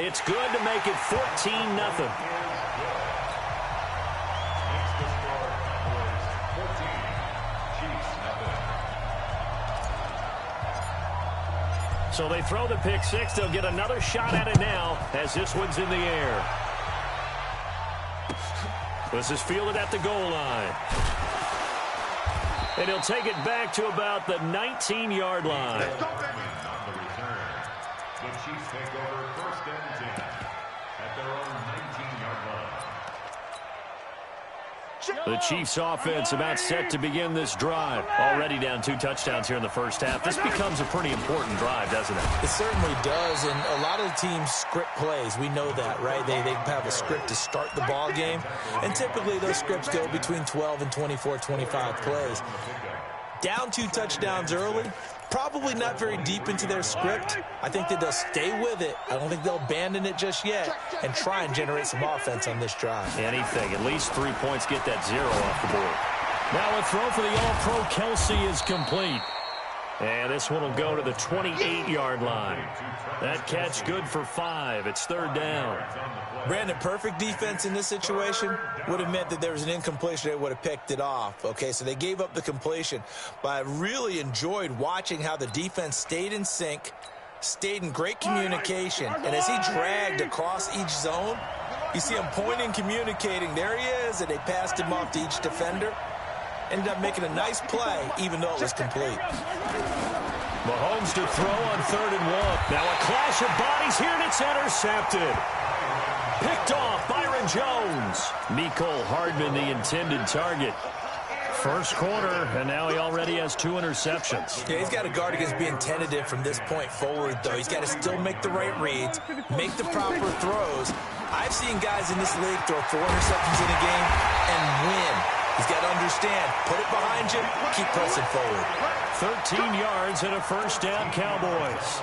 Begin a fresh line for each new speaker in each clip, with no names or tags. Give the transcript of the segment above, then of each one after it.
It's good to make it 14-0. So they throw the pick six. They'll get another shot at it now as this one's in the air. This is fielded at the goal line. And he'll take it back to about the 19-yard line.
The Chiefs take over first and 10 at their own 19-yard line.
The Chiefs offense about set to begin this drive. Already down 2 touchdowns here in the first half. This becomes a pretty important drive, doesn't it?
It certainly does, and a lot of the teams script plays. We know that, right? They have a script to start the ball game, and typically those scripts go between 12 and 24, 25 plays. Down 2 touchdowns early, probably not very deep into their script. I think that they'll stay with it. I don't think they'll abandon it just yet and try and generate some offense on this drive.
Anything. At least 3 points, get that 0 off the board. Now a throw for the All-Pro Kelsey is complete. And this one will go to the 28-yard line. That catch good for 5. It's 3rd down.
Brandon, perfect defense in this situation would have meant that there was an incompletion. They would have picked it off. Okay, so they gave up the completion. But I really enjoyed watching how the defense stayed in sync, stayed in great communication. And as he dragged across each zone, you see him pointing, communicating. There he is, and they passed him off to each defender. Ended up making a nice play, even though it was complete.
Mahomes to throw on 3rd and 1. Now a clash of bodies here, and it's intercepted. Picked off, Byron Jones. Mecole Hardman, the intended target. First quarter, and now he already has 2 interceptions.
Yeah, he's got to guard against being tentative from this point forward, though. He's got to still make the right reads, make the proper throws. I've seen guys in this league throw 4 interceptions in a game and win. He's got to understand, put it behind you, keep pressing forward.
13 yards and a first down, Cowboys.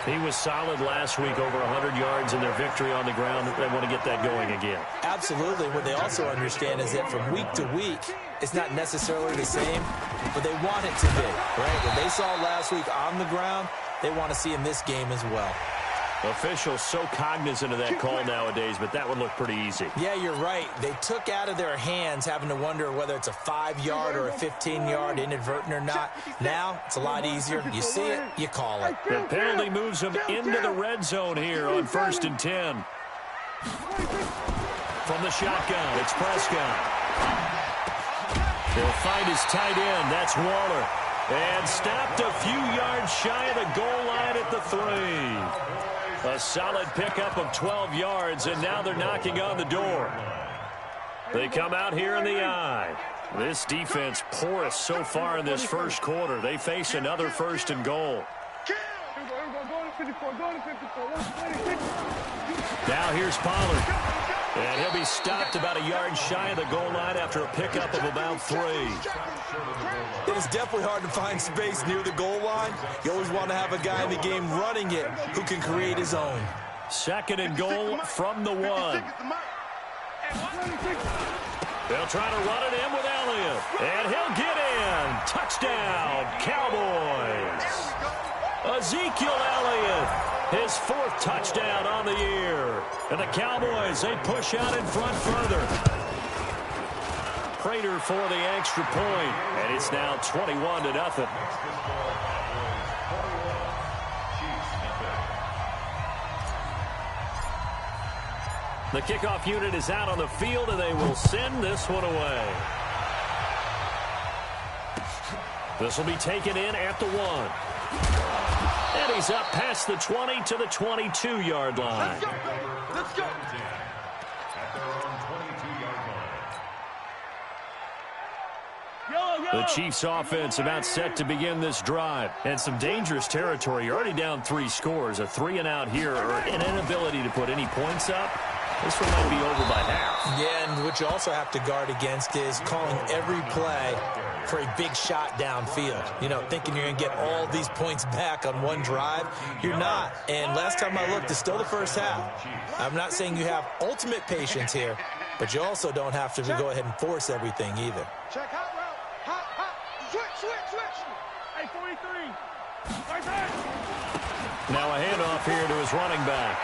He was solid last week, over 100 yards in their victory on the ground. They want to get that going again.
Absolutely. What they also understand is that from week to week, it's not necessarily the same, but they want it to be, right? What they saw last week on the ground, they want to see in this game as well.
Officials so cognizant of that call nowadays, but that would look pretty easy.
Yeah, you're right. They took out of their hands having to wonder whether it's a 5-yard or a 15-yard, inadvertent or not. Now, it's a lot easier. You see it, you call it.
The penalty moves them into the red zone here on 1st and 10. From the shotgun, it's Prescott. He'll find his tight end. That's Waller. And stopped a few yards shy of the goal line at the 3. A solid pickup of 12 yards, and now they're knocking on the door. They come out here in the eye. This defense porous so far in this first quarter. They face another 1st and goal. Now here's Pollard. And he'll be stopped about a yard shy of the goal line after a pickup of about 3.
It is definitely hard to find space near the goal line. You always want to have a guy in the game running it who can create his own.
2nd and goal from the 1. They'll try to run it in with Elliott. And he'll get in. Touchdown, Cowboys. Ezekiel Elliott, his 4th touchdown on the year. And the Cowboys, they push out in front further. Prater for the extra point, and it's now 21-0. The kickoff unit is out on the field, and they will send this one away. This will be taken in at the 1. And he's up past the 20 to the 22-yard line.
Let's go. Let's go. At their own 22-yard line.
The Chiefs offense about set to begin this drive. And some dangerous territory. You're already down 3 scores. A 3-and-out here or an inability to put any points up. This one might be over by half.
Yeah, and what you also have to guard against is calling every play for a big shot downfield. You know, thinking you're going to get all these points back on one drive. You're not. And last time I looked, it's still the first half. I'm not saying you have ultimate patience here, but you also don't have to go ahead and force everything either.
Check hot route. Hot. Switch. Hey, 43. Right there.
Now a handoff here to his running back.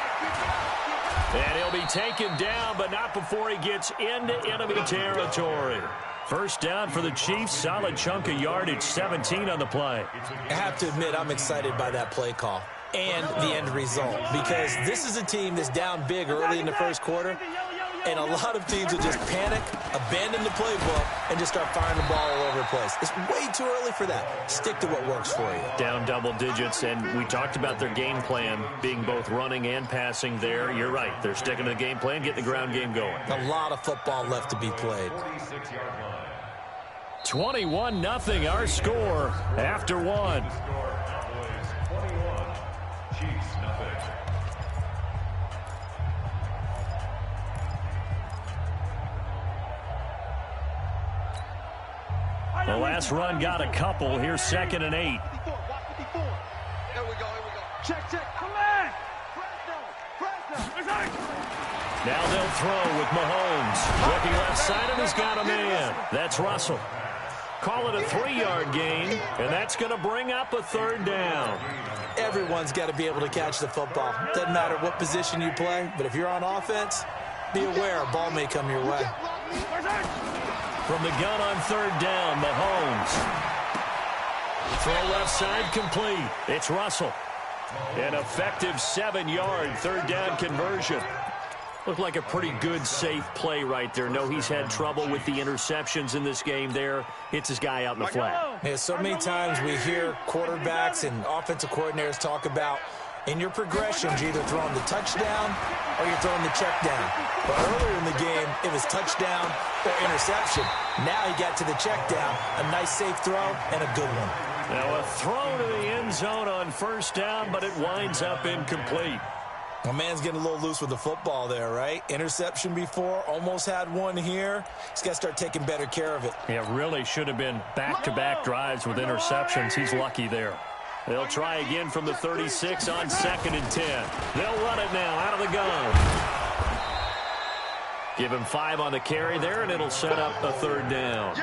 And he'll be taken down, but not before he gets into enemy territory. First down for the Chiefs. Solid chunk of yardage, 17 on the play.
I have to admit, I'm excited by that play call and the end result, because this is a team that's down big early in the first quarter, and a lot of teams will just panic, abandon the playbook, and just start firing the ball all over the place. It's way too early for that. Stick to what works for you.
Down double digits, and we talked about their game plan being both running and passing there. You're right. They're sticking to the game plan, getting the ground game going.
A lot of football left to be played.
21-0 our score after one. The last run got a couple. Here's 2nd and 8.
Here we go. Check. Come on. Press down.
Now they'll throw with Mahomes. Looking left side, and he's got a man. That's Russell. Call it a 3-yard gain, and that's going to bring up a 3rd down.
Everyone's got to be able to catch the football. Doesn't matter what position you play, but if you're on offense, be aware a ball may come your way.
From the gun on 3rd down, Mahomes. Throw left side complete. It's Russell. An effective 7-yard 3rd down conversion. Looked like a pretty good, safe play right there. No, he's had trouble with the interceptions in this game there. Hits his guy out in the flat.
Yeah, so many times we hear quarterbacks and offensive coordinators talk about in your progressions, you're either throwing the touchdown or you're throwing the check down. But earlier in the game, it was touchdown or interception. Now he got to the check down, a nice safe throw, and a good one.
Now a throw to the end zone on 1st down, but it winds up incomplete.
My man's getting a little loose with the football there, right? Interception before, almost had one here. He's got to start taking better care of it.
Yeah, really should have been back-to-back drives with interceptions. He's lucky there. They'll try again from the 36 on 2nd and 10. They'll run it now out of the gun. Give him 5 on the carry there, and it'll set up a 3rd down.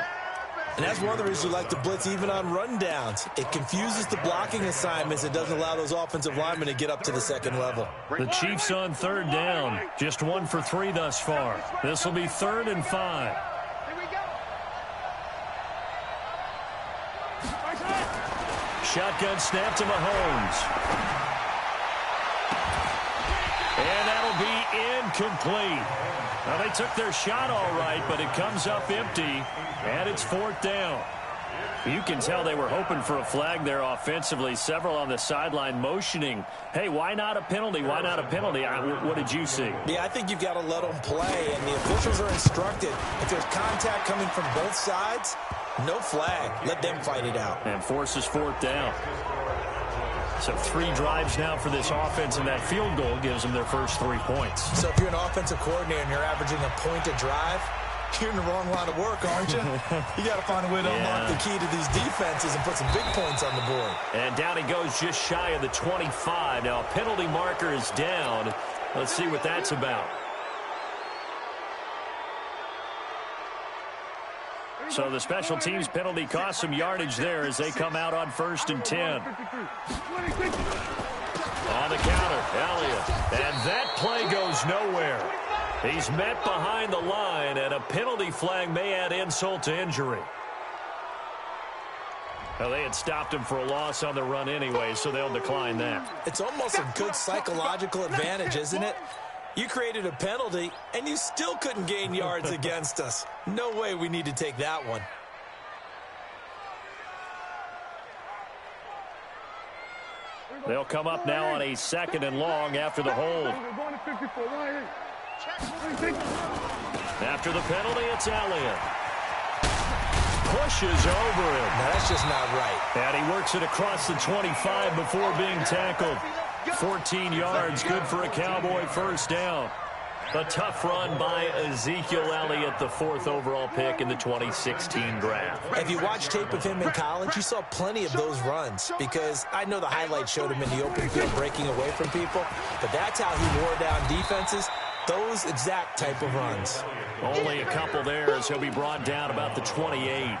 And that's one of the reasons you like to blitz even on rundowns. It confuses the blocking assignments. It doesn't allow those offensive linemen to get up to the 2nd level.
The Chiefs on 3rd down. Just 1 for 3 thus far. This will be 3rd and 5. Shotgun snap to Mahomes. And that'll be incomplete. Now, they took their shot all right, but it comes up empty, and it's 4th down. You can tell they were hoping for a flag there offensively. Several on the sideline motioning, hey, why not a penalty? Why not a penalty? What did you see?
Yeah, I think you've got to let them play, and the officials are instructed. If there's contact coming from both sides, no flag. Let them fight it out.
And forces 4th down. So 3 drives now for this offense, and that field goal gives them their first 3 points.
So if you're an offensive coordinator and you're averaging a point a drive, you're in the wrong line of work, aren't you? You got to find a way to unlock the key to these defenses and put some big points on the board.
And down he goes just shy of the 25. Now a penalty marker is down. Let's see what that's about. So the special teams penalty cost some yardage there as they come out on 1st and 10. On the counter, Elliott. And that play goes nowhere. He's met behind the line, and a penalty flag may add insult to injury. Well, they had stopped him for a loss on the run anyway, so they'll decline that.
It's almost a good psychological advantage, isn't it? You created a penalty, and you still couldn't gain yards against us. No way we need to take that one.
They'll come up now on a 2nd and long after the hold. After the penalty, it's Elliott. Pushes over him.
Now, that's just not right.
And he works it across the 25 before being tackled. 14 yards, good for a Cowboy 1st down. A tough run by Ezekiel Elliott, the 4th overall pick in the 2016 draft.
If you watch tape of him in college, you saw plenty of those runs, because I know the highlights showed him in the open field breaking away from people, but that's how he wore down defenses, those exact type of runs.
Only a couple there as he'll be brought down about the 28.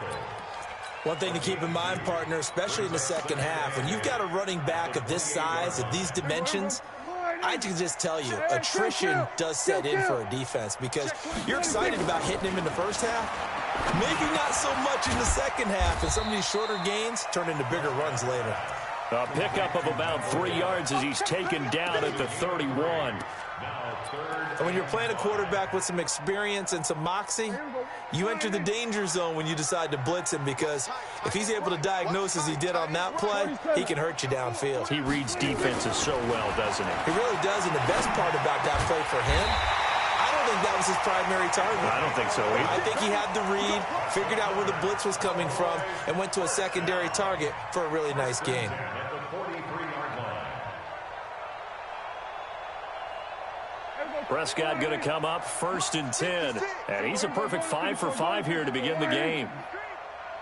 One thing to keep in mind, partner, especially in the second half, when you've got a running back of this size, of these dimensions, I can just tell you, attrition does set in for a defense because you're excited about hitting him in the first half. Maybe not so much in the second half, and some of these shorter gains turn into bigger runs later.
A pickup of about 3 yards as he's taken down at the 31.
And when you're playing a quarterback with some experience and some moxie, you enter the danger zone when you decide to blitz him because if he's able to diagnose as he did on that play, he can hurt you downfield.
He reads defenses so well, doesn't he?
He really does, and the best part about that play for him, I don't think that was his primary target.
I don't think so either.
I think he had the read, figured out where the blitz was coming from, and went to a secondary target for a really nice gain.
Prescott going to come up 1st and 10. And he's a perfect 5 for 5 here to begin the game.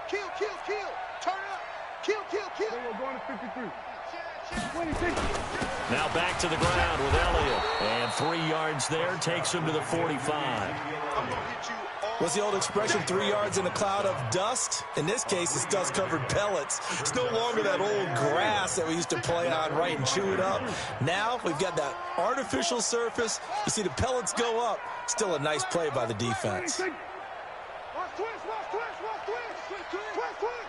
Kill, kill, kill. Turn up. Kill, kill, kill.
We're going to 53.
Now back to the ground with Elliott. And 3 yards there takes him to the 45.
I'm going to hit you all.
What's the old expression, 3 yards in a cloud of dust? In this case, it's dust-covered pellets. It's no longer that old grass that we used to play on, right, and chew it up. Now we've got that artificial surface. You see the pellets go up. Still a nice play by the defense.
Watch twist, watch twist, watch twist. Twist, twist.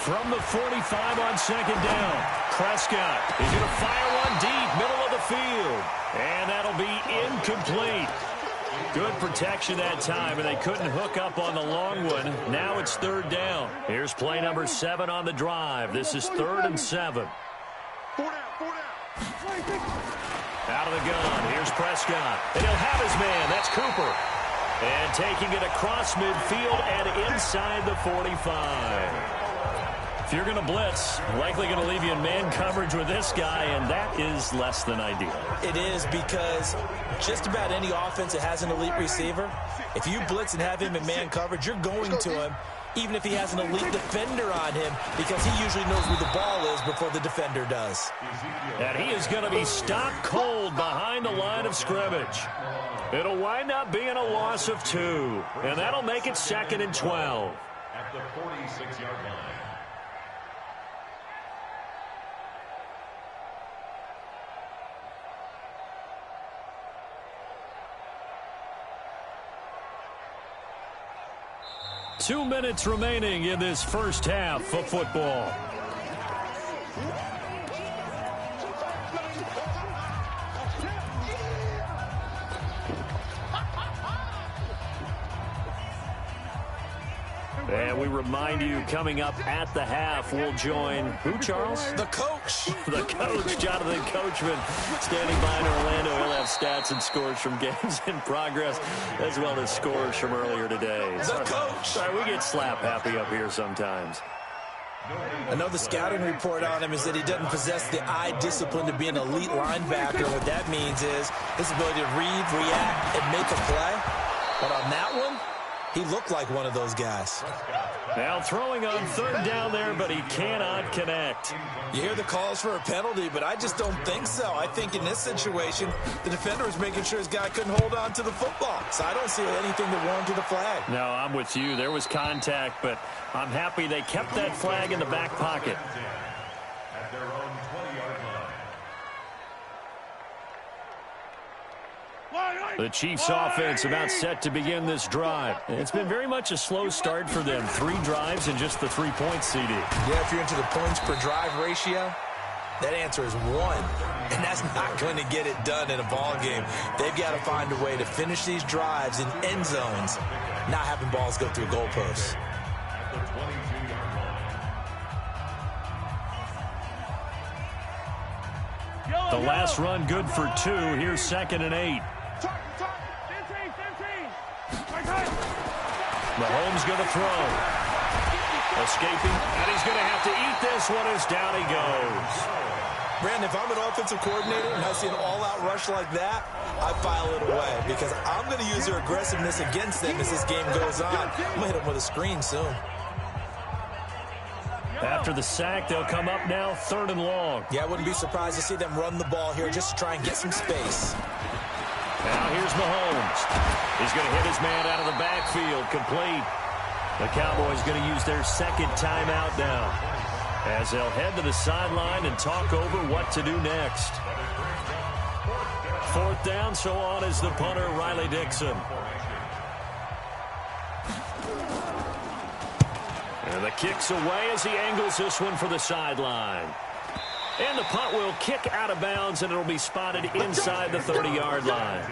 From the 45 on 2nd down, Prescott is going to fire one deep, middle of the field. And that'll be incomplete. Good protection that time, and they couldn't hook up on the long one. Now it's 3rd down. Here's play number 7 on the drive. This is 3rd and 7.
4 down, 4 down.
Out of the gun, here's Prescott. And he'll have his man, that's Cooper. And taking it across midfield and inside the 45. If you're going to blitz, likely going to leave you in man coverage with this guy, and that is less than ideal.
It is because just about any offense that has an elite receiver, if you blitz and have him in man coverage, you're going to him, even if he has an elite defender on him, because he usually knows where the ball is before the defender does.
And he is going to be stopped cold behind the line of scrimmage. It'll wind up being a loss of 2, and that'll make it 2nd and 12.
At the 46-yard line.
Two minutes remaining in this first half of football. And we remind you, coming up at the half, we'll join who, Charles?
The coach.
The coach, Jonathan Coachman, standing by in Orlando. He'll have stats and scores from games in progress, as well as scores from earlier today.
The coach.
Sorry, we get slap happy up here sometimes.
Another scouting report on him is that he doesn't possess the eye discipline to be an elite linebacker. What that means is his ability to read, react, and make a play. But on that one, he looked like one of those guys.
Now throwing on 3rd down there, but he cannot connect.
You hear the calls for a penalty, but I just don't think so. I think in this situation, the defender was making sure his guy couldn't hold on to the football. So I don't see anything that warranted a flag.
No, I'm with you. There was contact, but I'm happy they kept that flag in the back pocket.
At their own 20-yard line.
The Chiefs offense about set to begin this drive. It's been very much a slow start for them. 3 drives and just the 3 points, CD.
Yeah, if you're into the points per drive ratio, that answer is 1. And that's not going to get it done in a ball game. They've got to find a way to finish these drives in end zones, not having balls go through goalposts.
At the 22-yard line.
The last run good for 2. Here's 2nd and 8. Mahomes going to throw. Escaping, and he's going to have to eat this one as down he goes.
Brandon, if I'm an offensive coordinator and I see an all-out rush like that, I file it away because I'm going to use their aggressiveness against them as this game goes on. I'm going to hit them with a screen soon.
After the sack, they'll come up now 3rd and long.
Yeah, I wouldn't be surprised to see them run the ball here just to try and get some space.
Now here's Mahomes. He's going to hit his man out of the backfield, complete. The Cowboys going to use their 2nd timeout now. as they'll head to the sideline and talk over what to do next. Fourth down, so on is the punter, Riley Dixon. And the kick's away as he angles this one for the sideline. And the punt will kick out of bounds, and it'll be spotted inside the 30-yard line.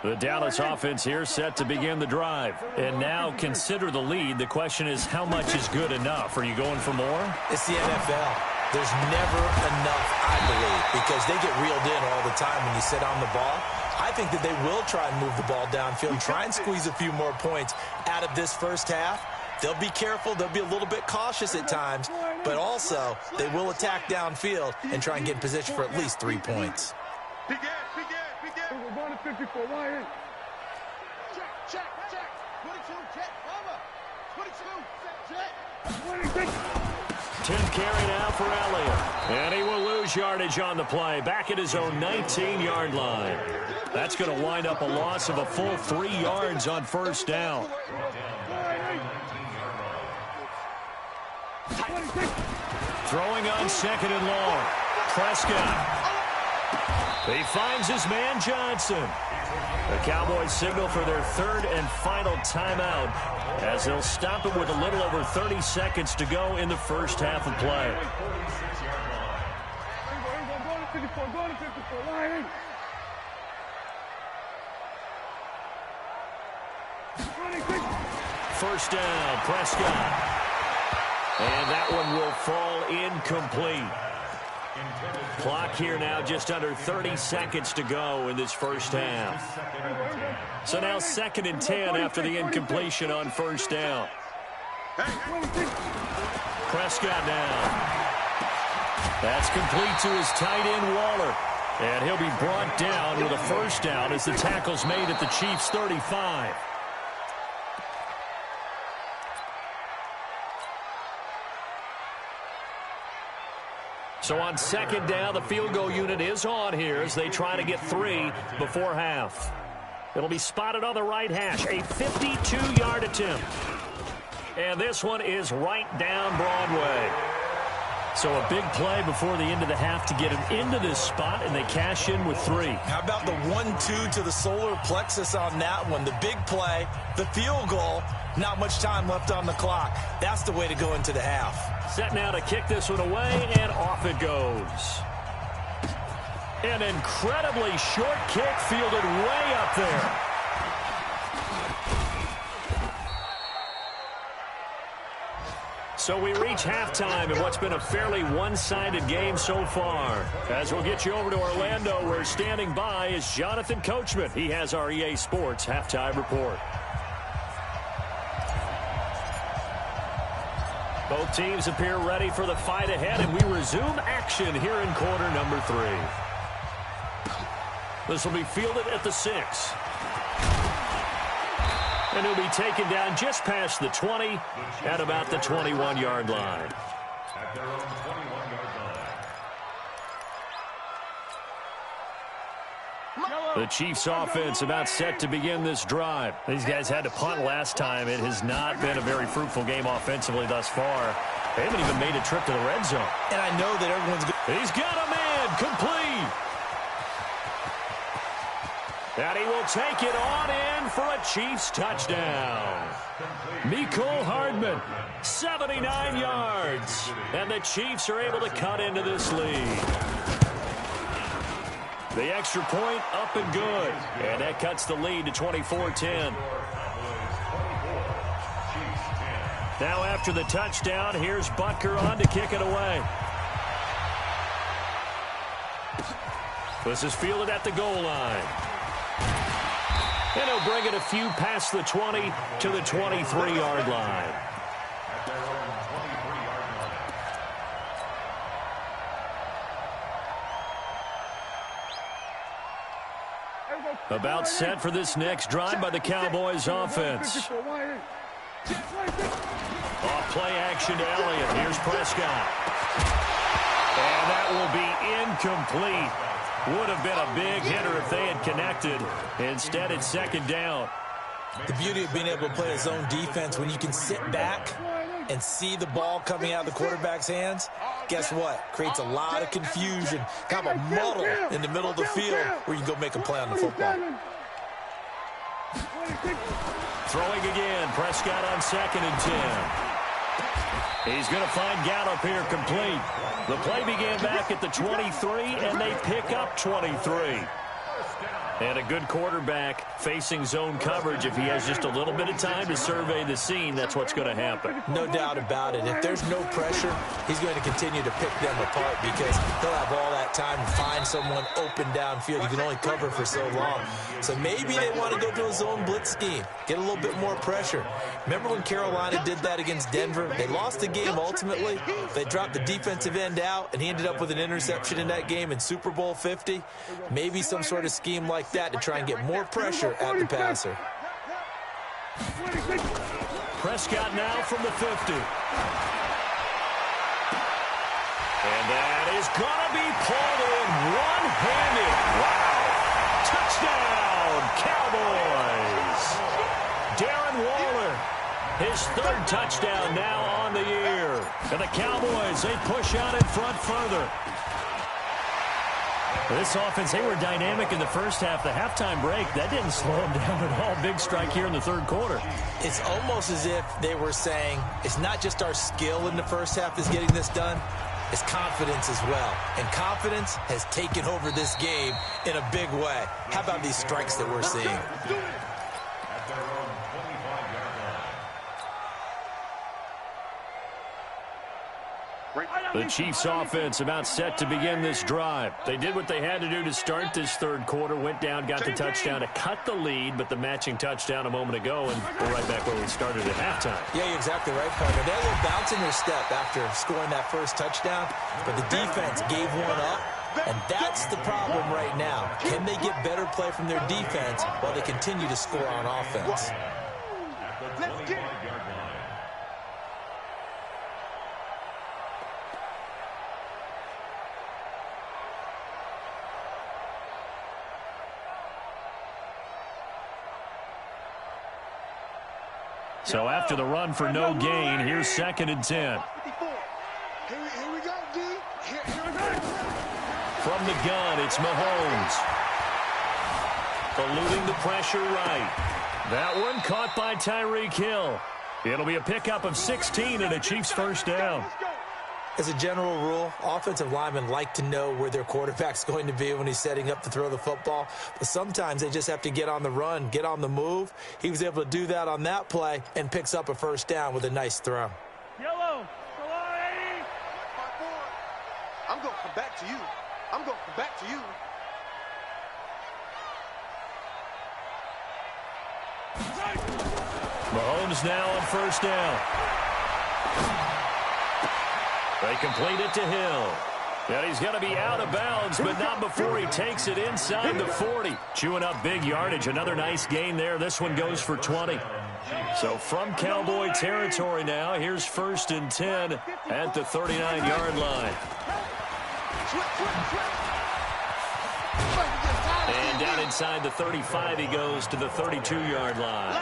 The Dallas offense here set to begin the drive. And now consider the lead. The question is, how much is good enough? Are you going for more?
It's the NFL. There's never enough, I believe, because they get reeled in all the time when you sit on the ball. I think that they will try and move the ball downfield, try and squeeze a few more points out of this first half. They'll be careful. They'll be a little bit cautious at times, but also they will attack downfield and try and get in position for at least 3 points.
We're going to 54. Why ain't?
Check. 22, check, over. 22, check.
26.
10 carry now for Elliott. And he will lose yardage on the play. Back at his own 19-yard line. That's going to wind up a loss of a full 3 yards on first down. Throwing on second and long. Prescott. He finds his man Johnson. The Cowboys signal for their third and final timeout as they'll stop it with a little over 30 seconds to go in the first half of play.
Go to 54. Why ain't? 26.
First down, Prescott. And that one will fall incomplete. Clock here now just under 30 seconds to go in this first half. So now 2nd and 10 after the incompletion on first down. Prescott now. That's complete to his tight end, Waller. And he'll be brought down with a first down as the tackle's made at the Chiefs' 35. So on 2nd down, the field goal unit is on here as they try to get 3 before half. It'll be spotted on the right hash, a 52-yard attempt. And this one is right down Broadway. So a big play before the end of the half to get him into this spot, and they cash in with 3.
How about the 1-2 to the solar plexus on that one? The big play, the field goal, not much time left on the clock. That's the way to go into the half.
Set now to kick this one away, and off it goes. An incredibly short kick fielded way up there. So we reach halftime in what's been a fairly one-sided game so far. As we'll get you over to Orlando, where standing by is Jonathan Coachman. He has our EA Sports halftime report. Both teams appear ready for the fight ahead, and we resume action here in quarter number 3. This will be fielded at the 6. And he'll be taken down just past the 20 at about the 21-yard line.
At their own 21-yard line.
The Chiefs offense about set to begin this drive. These guys had to punt last time. It has not been a very fruitful game offensively thus far. They haven't even made a trip to the red zone.
And I know that everyone's good.
He's got a man complete. And he will take it on in for a Chiefs touchdown. Mecole Hardman, 79 yards. And the Chiefs are able to cut into this lead. The extra point up and good. And that cuts the lead to 24-10. Now after the touchdown, here's Butker on to kick it away. This is fielded at the goal line. And he'll bring it a few past the 20 to the 23-yard line.
At their own 23-yard line.
About set for this next drive by the Cowboys offense. Off play action to Elliott. Here's Prescott. And that will be incomplete. Would have been a big hitter if they had connected. Instead, it's 2nd down.
The beauty of being able to play a zone defense when you can sit back and see the ball coming out of the quarterback's hands, guess what? Creates a lot of confusion, kind of a muddle in the middle of the field where you can go make a play on the football.
Throwing again, Prescott on 2nd and 10. He's going to find Gallup here complete. The play began back at the 23, and they pick up 23. And a good quarterback facing zone coverage. If he has just a little bit of time to survey the scene, that's what's going to happen.
No doubt about it. If there's no pressure, he's going to continue to pick them apart because he'll have all that time to find someone open downfield. You can only cover for so long. So maybe they want to go to a zone blitz scheme, get a little bit more pressure. Remember when Carolina did that against Denver? They lost the game ultimately. They dropped the defensive end out, and he ended up with an interception in that game in Super Bowl 50. Maybe some sort of scheme like that to try and get more pressure at the passer.
Prescott now from the 50. And that is going to be pulled in one-handed. Wow! Touchdown, Cowboys! Darren Waller, his 3rd touchdown now on the year. And the Cowboys, they push out in front further. This offense, they were dynamic in the first half. The halftime break, that didn't slow them down at all. Big strike here in the 3rd quarter.
It's almost as if they were saying, it's not just our skill in the first half that's getting this done, it's confidence as well. And confidence has taken over this game in a big way. How about these strikes that we're seeing?
The Chiefs offense about set to begin this drive. They did what they had to do to start this 3rd quarter, went down, got the touchdown to cut the lead, but the matching touchdown a moment ago, and we're right back where we started at halftime.
Yeah, you're exactly right, partner. They're a little bounce in their step after scoring that first touchdown, but the defense gave one up, and that's the problem right now. Can they get better play from their defense while they continue to score on offense?
Let's get it.
So after the run for no gain, here's 2nd and 10.
Here we go, D. Here we go.
From the gun, it's Mahomes. Eluding the pressure right. That one caught by Tyreek Hill. It'll be a pickup of 16 and a Chiefs 1st down.
As a general rule, offensive linemen like to know where their quarterback's going to be when he's setting up to throw the football. But sometimes they just have to get on the run, get on the move. He was able to do that on that play and picks up a 1st down with a nice throw.
Yellow.
I'm going to come back to you. I'm going to come back to you.
Mahomes now on 1st down. They complete it to Hill. And he's going to be out of bounds, but not before he takes it inside the 40. Chewing up big yardage. Another nice gain there. This one goes for 20. So from Cowboy territory now, here's 1st and 10 at the 39-yard line. And down inside the 35, he goes to the 32-yard line.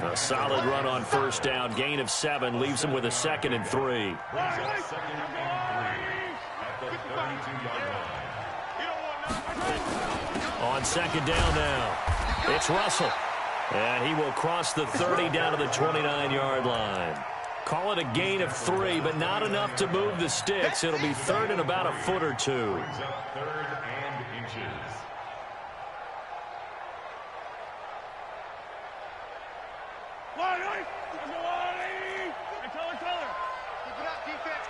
A solid run on 1st down. Gain of 7 leaves him with a 2nd and 3. On 2nd down now, it's Russell. And he will cross the 30 down to the 29-yard line. Call it a gain of 3, but not enough to move the sticks. It'll be 3rd and about a foot or 2.
3rd and inches.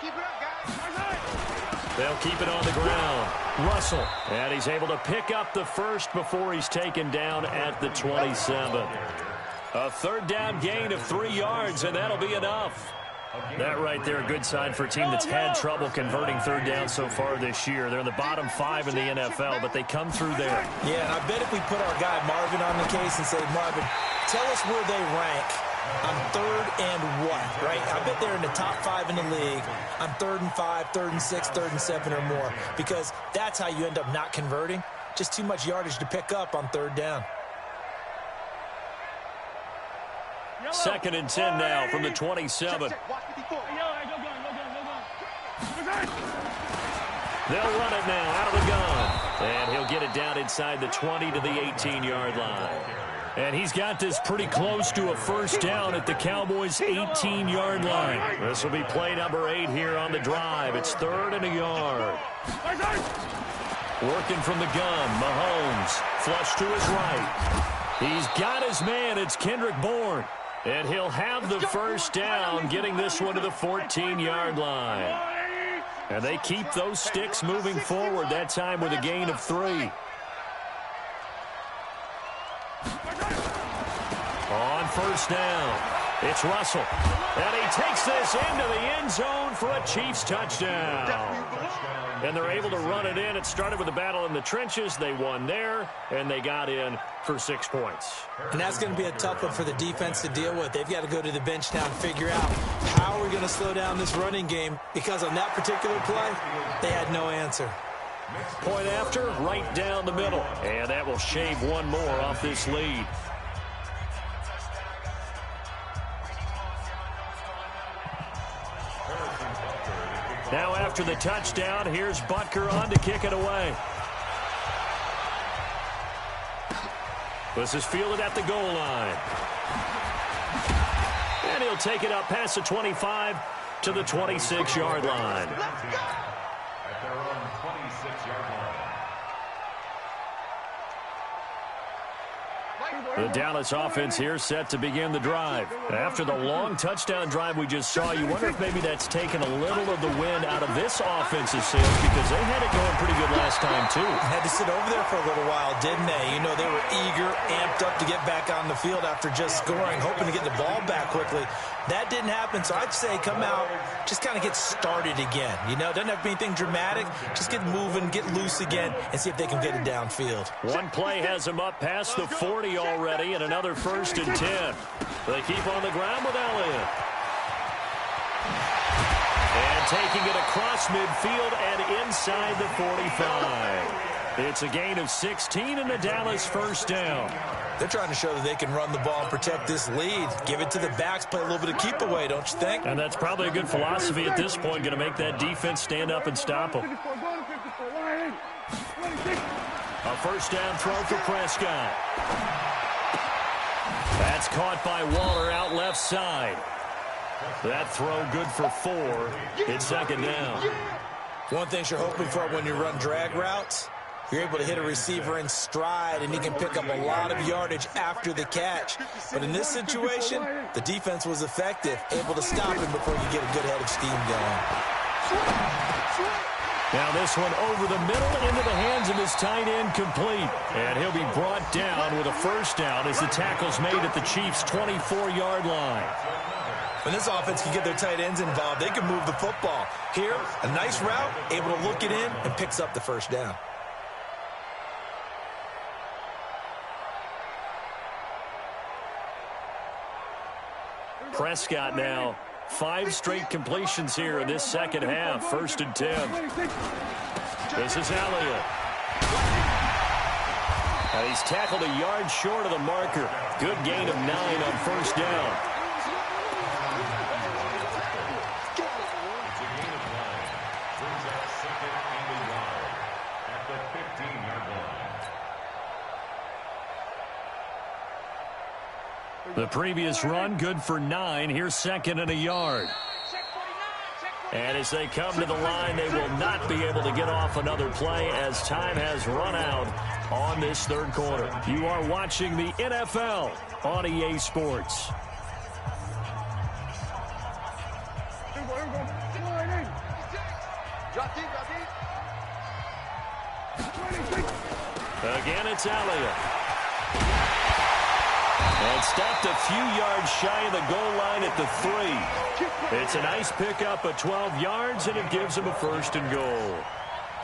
Keep it up, guys.
They'll keep it on the ground. Russell, and he's able to pick up the 1st before he's taken down at the 27. A 3rd down gain of 3 yards, and that'll be enough. That right there, a good sign for a team that's had trouble converting 3rd down so far this year. They're in the bottom 5 in the NFL, but they come through there.
Yeah, and I bet if we put our guy Marvin on the case and say, Marvin, tell us where they rank on 3rd and what, right? I bet they're in the top 5 in the league on 3rd and 5, 3rd and 6, 3rd and 7 or more, because that's how you end up not converting. Just too much yardage to pick up on 3rd down.
2nd and 10 now from the 27. They'll run it now out of the gun. And he'll get it down inside the 20 to the 18-yard line. And he's got this pretty close to a first down at the Cowboys' 18-yard line. This will be play number 8 here on the drive. It's 3rd and a yard. Working from the gun, Mahomes, flush to his right. He's got his man. It's Kendrick Bourne. And he'll have the first down, getting this one to the 14-yard line. And they keep those sticks moving forward, that time with a gain of 3. On first down, it's Russell. And he takes this into the end zone for a Chiefs touchdown. And they're able to run it in. It started with a battle in the trenches. They won there, and they got in for 6 points.
And that's going to be a tough one for the defense to deal with. They've got to go to the bench now and figure out how we're going to slow down this running game, because on that particular play, they had no answer.
Point after, right down the middle. And that will shave one more off this lead. Now after the touchdown, here's Butker on to kick it away. This is fielded at the goal line. And he'll take it up past the 25 to the 26-yard line.
At their own 26-yard line.
The Dallas offense here set to begin the drive. After the long touchdown drive we just saw, you wonder if maybe that's taken a little of the wind out of this offensive sails, because they had it going pretty good last time too.
Had to sit over there for a little while, didn't they? You know, they were eager, amped up to get back on the field after just scoring, hoping to get the ball back quickly. That didn't happen, so I'd say come out, just kind of get started again. You know, doesn't have to be anything dramatic. Just get moving, get loose again, and see if they can get it downfield.
One play has them up past the 40 already, and another 1st and 10. They keep on the ground with Elliott. And taking it across midfield and inside the 45. It's a gain of 16 and the Dallas first down.
They're trying to show that they can run the ball and protect this lead. Give it to the backs, play a little bit of keep away, don't you think?
And that's probably a good philosophy at this point, going to make that defense stand up and stop them. A first down throw for Prescott. That's caught by Waller out left side. That throw good for 4. It's 2nd down.
One thing you're hoping for when you run drag routes, you're able to hit a receiver in stride, and he can pick up a lot of yardage after the catch. But in this situation, the defense was effective, able to stop him before you get a good head of steam going.
Now this one over the middle into the hands of his tight end, complete. And he'll be brought down with a first down as the tackle's made at the Chiefs' 24-yard line.
When this offense can get their tight ends involved, they can move the football. Here, a nice route, able to look it in, and picks up the first down.
Prescott now, 5 straight completions here in this second half. 1st and 10. This is Elliott. And he's tackled a yard short of the marker. Good gain of 9 on first down. The previous run, good for 9. Here's 2nd and a yard. And as they come to the line, they will not be able to get off another play as time has run out on this 3rd quarter. You are watching the NFL on EA Sports. Again, it's Elliott. And stopped a few yards shy of the goal line at the 3. It's a nice pickup of 12 yards, and it gives them a 1st and goal.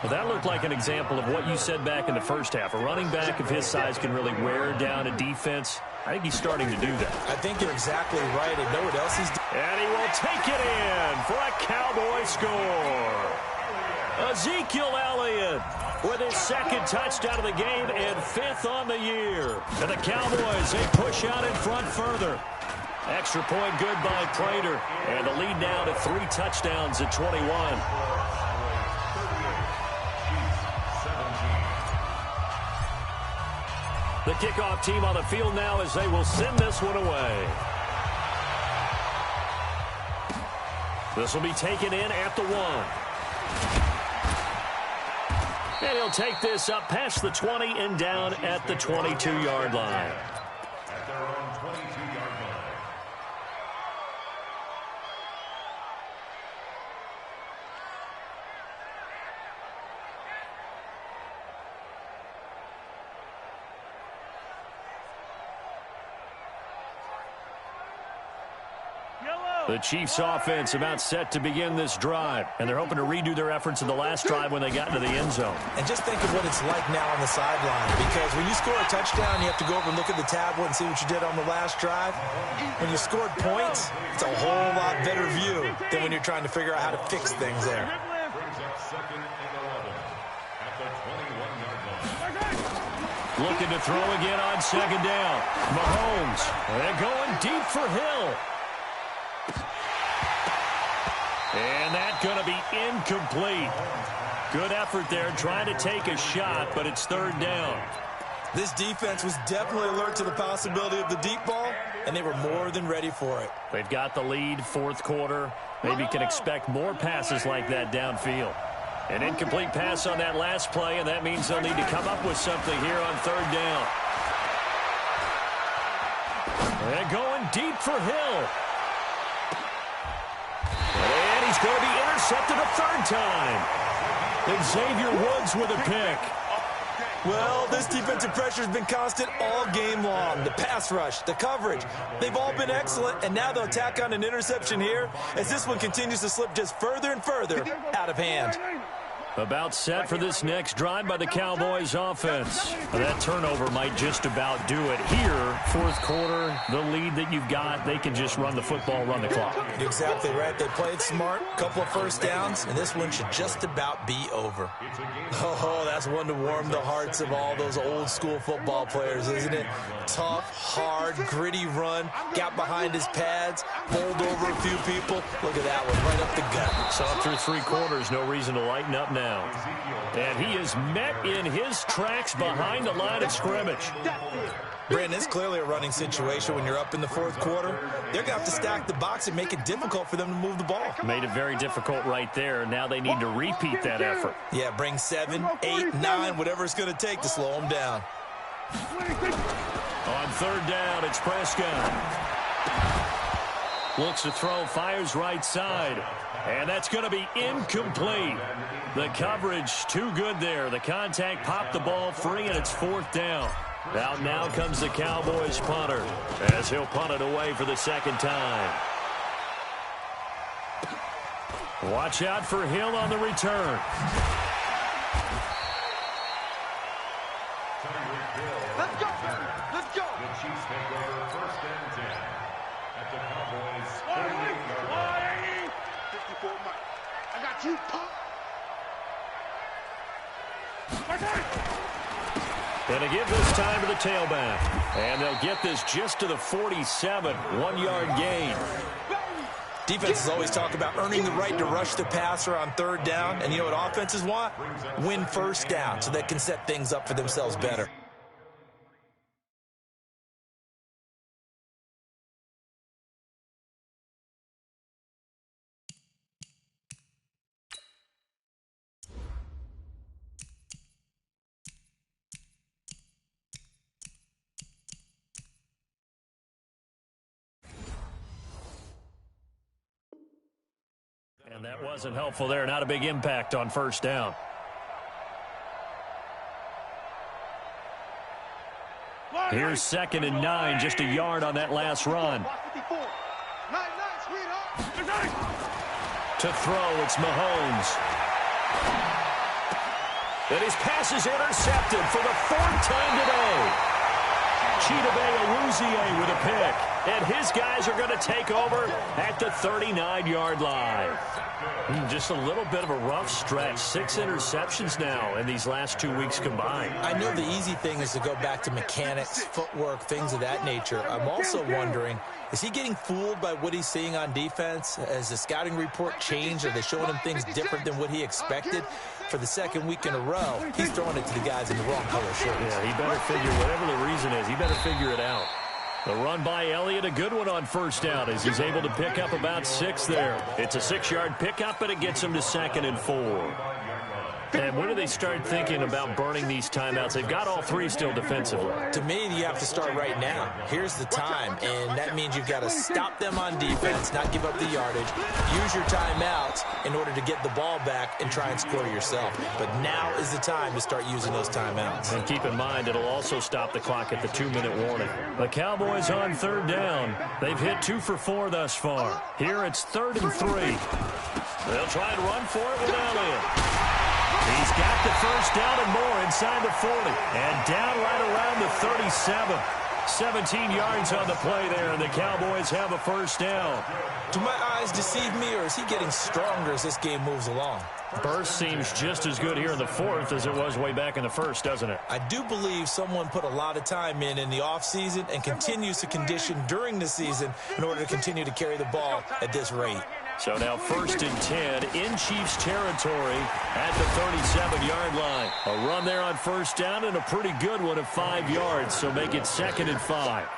Well, that looked like an example of what you said back in the first half. A running back of his size can really wear down a defense. I think he's starting to do that.
I think you're exactly right. And know what else he's doing?
And he will take it in for a Cowboy score. Ezekiel Elliott with his 2nd touchdown of the game and 5th on the year. And the Cowboys, they push out in front further. Extra point good by Prater. And the lead now to 3 touchdowns at 21. The kickoff team on the field now as they will send this one away. This will be taken in at the 1. And he'll take this up past the 20 and down at the 22-yard line.
At their own 22-yard line.
The Chiefs offense about set to begin this drive, and they're hoping to redo their efforts in the last drive when they got into the end zone.
And just think of what it's like now on the sideline, because when you score a touchdown, you have to go over and look at the tablet and see what you did on the last drive. When you scored points, it's a whole lot better view than when you're trying to figure out how to fix things there.
Brings up 2nd and 11 at the 21-yard line.
Looking to throw again on 2nd down. Mahomes, and going deep for Hill. And that's going to be incomplete. Good effort there, trying to take a shot, but it's 3rd down.
This defense was definitely alert to the possibility of the deep ball, and they were more than ready for it.
They've got the lead, 4th quarter. Maybe can expect more passes like that downfield. An incomplete pass on that last play, and that means they'll need to come up with something here on 3rd down. And going deep for Hill. And he's going to be intercepted a 3rd time. And Xavier Woods with a pick.
Well, this defensive pressure has been constant all game long. The pass rush, the coverage, they've all been excellent, and now they'll tack on an interception here as this one continues to slip just further and further out of hand.
About set for this next drive by the Cowboys offense. That turnover might just about do it here. 4th quarter, the lead that you've got, they can just run the football, run the clock.
You're exactly right. They played smart, couple of first downs, and this one should just about be over. Oh, that's one to warm the hearts of all those old school football players, isn't it? Tough, hard, gritty run, got behind his pads, bowled over a few people. Look at that one, right up the gut.
So through 3 quarters, no reason to lighten up now. And he is met in his tracks behind the line of scrimmage.
Brandon, it's clearly a running situation when you're up in the 4th quarter. They're going to have to stack the box and make it difficult for them to move the ball.
Made it very difficult right there. Now they need to repeat that effort.
Yeah, bring 7, 8, 9, whatever it's going to take to slow them down.
On 3rd down, it's Prescott. Looks to throw, fires right side. And that's going to be incomplete. The coverage too good there. The contact popped the ball free, and it's 4th down. Out now comes the Cowboys punter as he'll punt it away for the 2nd time. Watch out for Hill on the return.
Let's go. Let's go.
The Chiefs take over 1st and 10 at the Cowboys' 48-yard line.
54 Mike. I got you, pop.
Going to give this time to the tailback. And they'll get this just to the 47, 1-yard gain.
Defenses always talk about earning the right to rush the passer on 3rd down. And you know what offenses want? Win 1st down so they can set things up for themselves better.
And that wasn't helpful there. Not a big impact on 1st down. Here's 2nd and 9, just a yard on that last run. To throw, it's Mahomes. And his pass is intercepted for the 4th time today. Chidobe Awuzie with a pick. And his guys are going to take over at the 39-yard line. Just a little bit of a rough stretch. 6 interceptions now in these last 2 weeks combined.
I know the easy thing is to go back to mechanics, footwork, things of that nature. I'm also wondering, is he getting fooled by what he's seeing on defense? Has the scouting report changed? Are they showing him things different than what he expected? For the second week in a row, he's throwing it to the guys in the wrong color shirts.
Yeah, he better figure, whatever the reason is, he better figure it out. The run by Elliott, a good one on first down as he's able to pick up about 6 there. It's a 6-yard pickup, but it gets him to 2nd and 4. And when do they start thinking about burning these timeouts? They've got all 3 still defensively.
To me, you have to start right now. Here's the time, and that means you've got to stop them on defense, not give up the yardage, use your timeouts in order to get the ball back and try and score yourself. But now is the time to start using those timeouts.
And keep in mind, it'll also stop the clock at the 2-minute warning. The Cowboys on 3rd down. They've hit 2 for 4 thus far. Here it's 3rd and 3. They'll try and run for it with Elliott. He's got the first down and more inside the 40. And down right around the 37. 17 yards on the play there, and the Cowboys have a first down.
Do my eyes deceive me, or is he getting stronger as this game moves along?
Burst seems just as good here in the 4th as it was way back in the 1st, doesn't it?
I do believe someone put a lot of time in the offseason and continues to condition during the season in order to continue to carry the ball at this rate.
So now 1st and 10 in Chiefs territory at the 37-yard line. A run there on first down and a pretty good one of 5 yards, so make it 2nd and 5.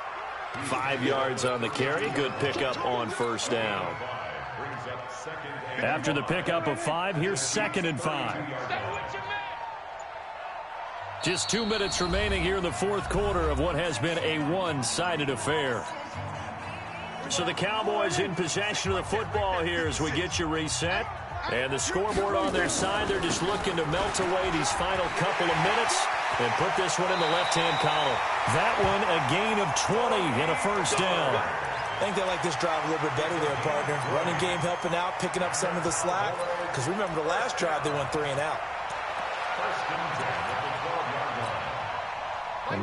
5 yards on the carry. Good pickup on first down. After the pickup of 5, here's 2nd and 5. Just 2 minutes remaining here in the 4th quarter of what has been a one-sided affair. So the Cowboys in possession of the football here as we get you reset. And the scoreboard on their side, they're just looking to melt away these final couple of minutes and put this one in the left-hand column. That one a gain of 20 and a first down.
I think they like this drive a little bit better there, partner. Running game helping out, picking up some of the slack. Because remember the last drive, they went 3 and out.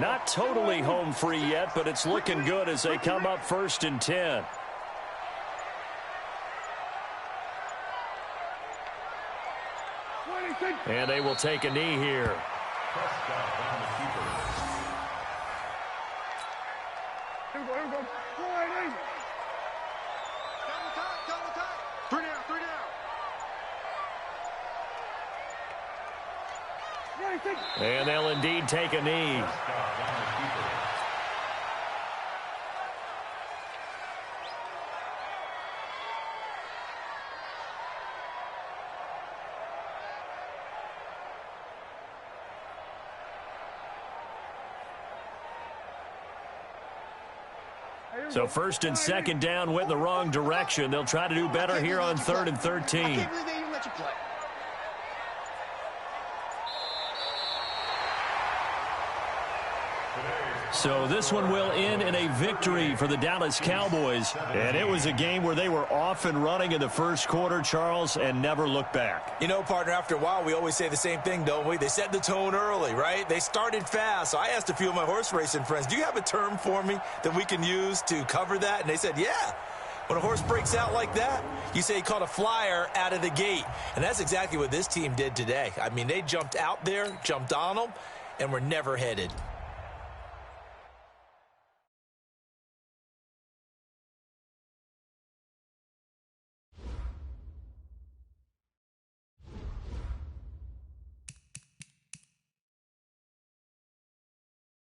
Not totally home free yet, but it's looking good as they come up 1st and 10. And they will take a knee here.
Here we go.
Double time. 3 down.
And they'll indeed take a knee. So 1st and 2nd down went in the wrong direction. They'll try to do better here on 3rd and 13.
I can't believe they even let you play.
So this one will end in a victory for the Dallas Cowboys. And it was a game where they were off and running in the 1st quarter, Charles, and never looked back.
You know, partner, after a while, we always say the same thing, don't we? They set the tone early, right? They started fast. So I asked a few of my horse racing friends, do you have a term for me that we can use to cover that? And they said, yeah. When a horse breaks out like that, you say he caught a flyer out of the gate. And that's exactly what this team did today. I mean, they jumped out there, jumped on them, and were never headed.